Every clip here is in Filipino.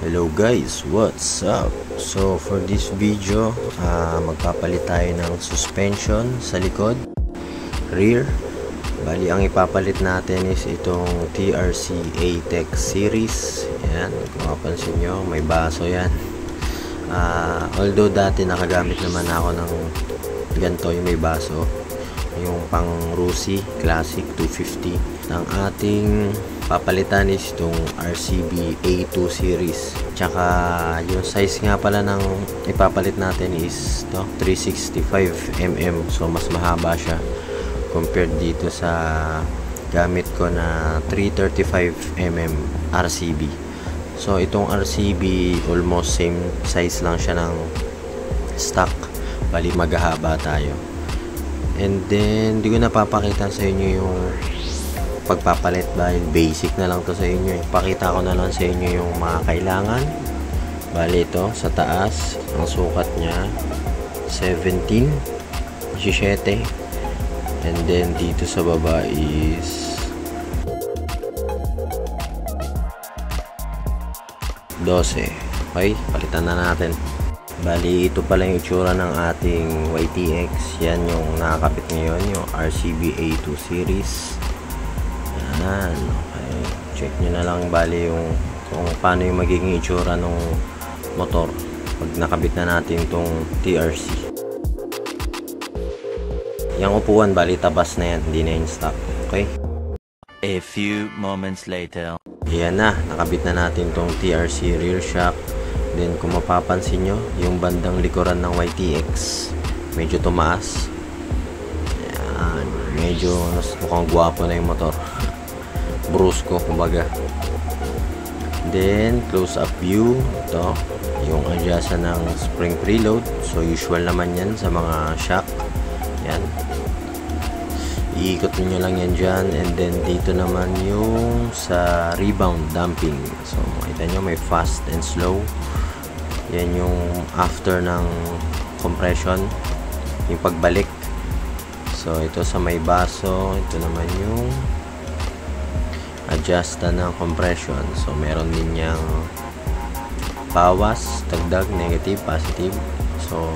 Hello guys, what's up? So for this video, magpapalit tayo ng suspension sa likod, rear. Bali ang ipapalit natin is itong TRC ATEX series. Yan, kung mapansin nyo, may baso yan. Although dati nakagamit naman ako ng ganito, yung may baso, yung pang Rusi Classic 250. Ang ating papalitan is itong RCB A2 series. Tsaka yung size nga pala ng ipapalit natin is 365mm. So mas mahaba siya compared dito sa gamit ko na 335mm RCB. So itong RCB almost same size lang siya ng stock. Bali maghahaba tayo. And then di ko napapakita sa inyo yung pagpapalit dahil basic na lang to sa inyo. Ipakita ko na lang sa inyo yung mga kailangan. Bali ito sa taas, ang sukat niya 17, and then dito sa baba is 12. Okay, palitan na natin. Bali ito pala yung itsura ng ating YTX. Yan yung nakakapit ngayon, yung RCB A2 series. Yan, okay. Check nyo na lang bali yung kung paano yung magiging itsura ng motor pag nakabit na natin tong TRC. Yung upuan bali tabas na yan, hindi na yung stock. Okay? A few moments later. Yan na, nakabit na natin tong TRC rear shock. Then kung mapapansin nyo, yung bandang likuran ng YTX medyo tumaas. Yan, medyo mukhang gwapo na yung motor. Brusco kumbaga. Then close up view, ito yung adjustan ng spring preload. So usual naman yan sa mga shock. Yan, iikot nyo lang yan dyan. And then dito naman yung sa rebound damping. So makita nyo may fast and slow. Yan yung after ng compression, yung pagbalik. So ito sa may baso, ito naman yung adjustan ng compression. So meron din yang bawas, dagdag, negative, positive. So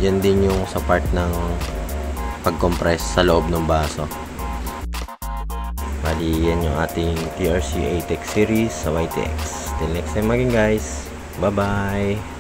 yan din yung sa part ng pag-compress sa loob ng baso. Bali yan yung ating TRC ATEX series sa YTX. Till next time again guys, bye bye.